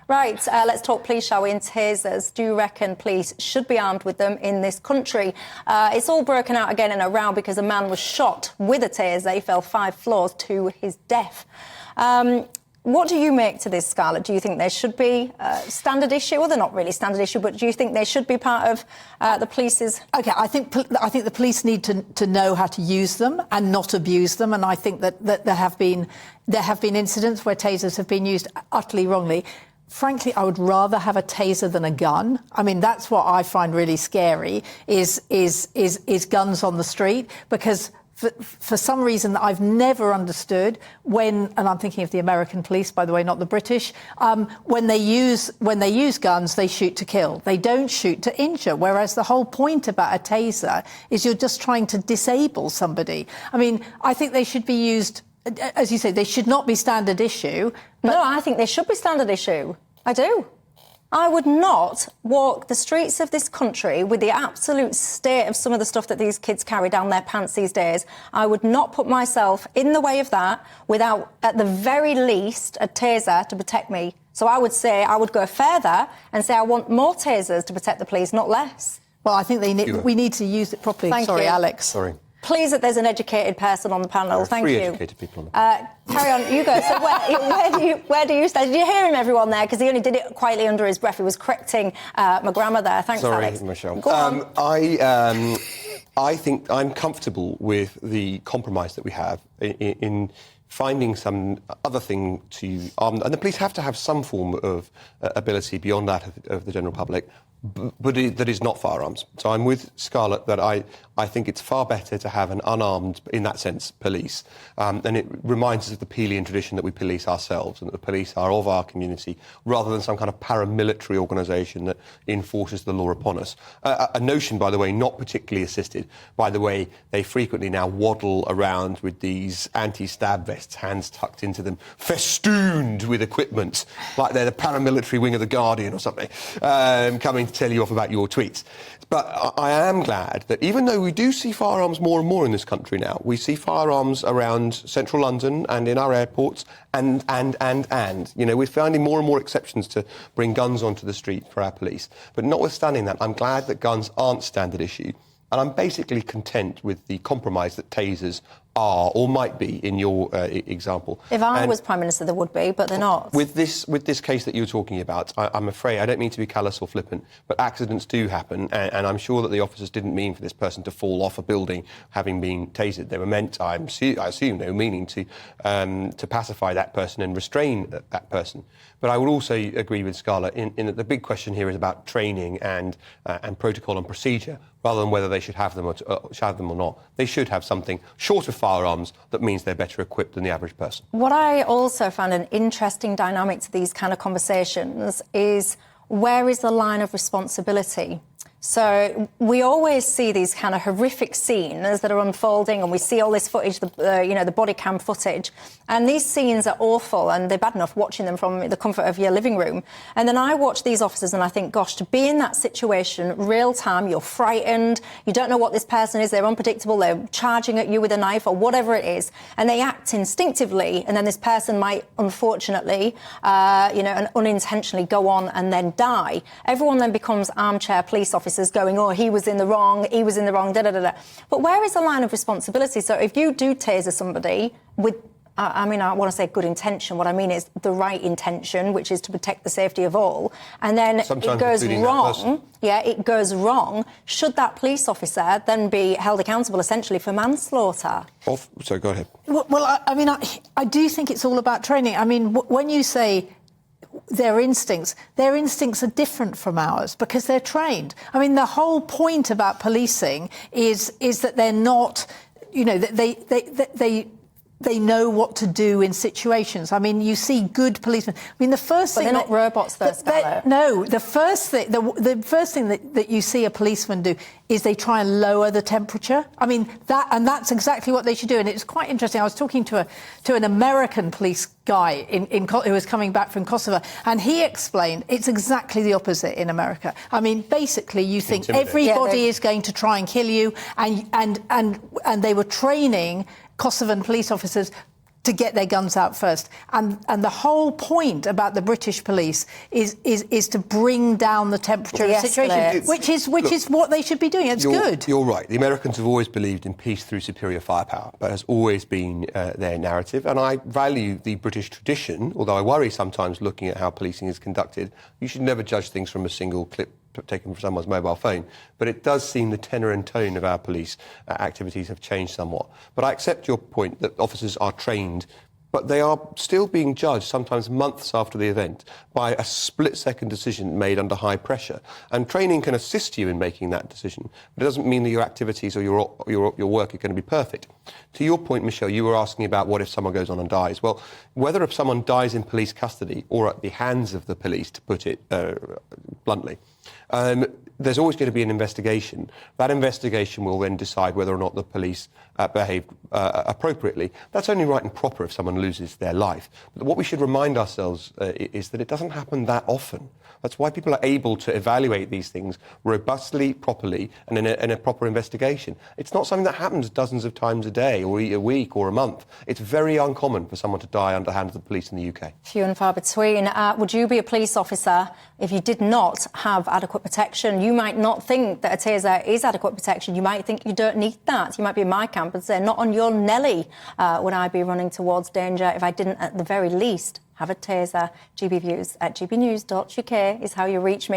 Right, let's talk police, shall we, and tasers. Do you reckon police should be armed with them in this country? It's all broken out again in a row because a man was shot with a taser. He fell 5 floors to his death. What do you make to this, Scarlett? Do you think there should be a standard issue? Well, they're not really standard issue, but do you think they should be part of the police's... OK, I think the police need to know how to use them and not abuse them, and I think that there have been incidents where tasers have been used utterly wrongly. Frankly, I would rather have a taser than a gun. I mean, that's what I find really scary, is guns on the street, because for some reason that I've never understood, and I'm thinking of the American police, by the way, not the British, when they use guns, they shoot to kill. They don't shoot to injure, whereas the whole point about a taser is you're just trying to disable somebody. I mean, I think they should be used, as you say, they should not be standard issue. No, I think they should be standard issue. I do. I would not walk the streets of this country with the absolute state of some of the stuff that these kids carry down their pants these days. I would not put myself in the way of that without, at the very least, a taser to protect me. So I would say, I would go further and say I want more tasers to protect the police, not less. Well, I think we need to use it properly. Thank Sorry, you. Alex. Sorry. Pleased that there's an educated person on the panel. Thank you. Educated people on the panel. Carry on, you go. So where do you stand? Did you hear him, everyone, there? Because he only did it quietly under his breath. He was correcting my grammar there. Thanks, Sorry, Alex. Michelle. Go on. I think I'm comfortable with the compromise that we have in finding some other thing to arm. And the police have to have some form of ability beyond that of the general public, but that is not firearms. So I'm with Scarlett that I think it's far better to have an unarmed, in that sense, police. And it reminds us of the Peelian tradition that we police ourselves and that the police are of our community, rather than some kind of paramilitary organisation that enforces the law upon us. A notion, by the way, not particularly assisted by the way they frequently now waddle around with these anti-stab vests, hands tucked into them, festooned with equipment, like they're the paramilitary wing of the Guardian or something, coming to tell you off about your tweets. But I am glad that even though we do see firearms more and more in this country now, we see firearms around central London and in our airports and. You know, we're finding more and more exceptions to bring guns onto the street for our police. But notwithstanding that, I'm glad that guns aren't standard issue. And I'm basically content with the compromise that tasers are, or might be, in your example. If I was Prime Minister, there would be, but they're not. With this case that you're talking about, I'm afraid, I don't mean to be callous or flippant, but accidents do happen, and I'm sure that the officers didn't mean for this person to fall off a building having been tasered. They were meant, I assume they were meaning to pacify that person and restrain that person. But I would also agree with Scarlett in that the big question here is about training and protocol and procedure, rather than whether they should have them or not. They should have something short of firearms that means they're better equipped than the average person. What I also found an interesting dynamic to these kind of conversations is, where is the line of responsibility? So we always see these kind of horrific scenes that are unfolding, and we see all this footage, the body cam footage, and these scenes are awful, and they're bad enough watching them from the comfort of your living room. And then I watch these officers and I think, gosh, to be in that situation, real time, you're frightened, you don't know what this person is, they're unpredictable, they're charging at you with a knife or whatever it is, and they act instinctively, and then this person might, unfortunately, and unintentionally go on and then die. Everyone then becomes armchair police officers going, oh, he was in the wrong, da-da-da-da. But where is the line of responsibility? So if you do taser somebody with, I want to say good intention, what I mean is the right intention, which is to protect the safety of all, and then sometimes it goes wrong, should that police officer then be held accountable essentially for manslaughter? So go ahead. Well, I do think it's all about training. I mean, when you say their instincts are different from ours because they're trained. I mean, the whole point about policing is that they're not, they know what to do in situations. I mean, you see good policemen. I mean, the first thing... But they're not robots, though, Scarlett. No, the first thing that you see a policeman do is they try and lower the temperature. I mean, that's exactly what they should do. And it's quite interesting. I was talking to an American police guy who was coming back from Kosovo, and he explained it's exactly the opposite in America. I mean, basically, you think everybody is going to try and kill you, and they were training Kosovan police officers to get their guns out first. And the whole point about the British police is to bring down the temperature of the situation, which is what they should be doing. It's good. You're right. The Americans have always believed in peace through superior firepower. That has always been their narrative. And I value the British tradition, although I worry sometimes looking at how policing is conducted. You should never judge things from a single clip taken from someone's mobile phone. But it does seem the tenor and tone of our police activities have changed somewhat. But I accept your point that officers are trained, but they are still being judged, sometimes months after the event, by a split-second decision made under high pressure. And training can assist you in making that decision, but it doesn't mean that your activities or your work are going to be perfect. To your point, Michelle, you were asking about what if someone goes on and dies. Well, whether if someone dies in police custody or at the hands of the police, to put it bluntly, there's always going to be an investigation. That investigation will then decide whether or not the police behaved appropriately. That's only right and proper if someone loses their life. But what we should remind ourselves is that it doesn't happen that often. That's why people are able to evaluate these things robustly, properly, and in a proper investigation. It's not something that happens dozens of times a day or a week or a month. It's very uncommon for someone to die under the hands of the police in the UK. Few and far between. Would you be a police officer if you did not have adequate protection? You might not think that a taser is adequate protection. You might think you don't need that. You might be in my camp and say, not on your Nelly would I be running towards danger if I didn't, at the very least, have a taser. GB Views at gbnews.uk is how you reach me.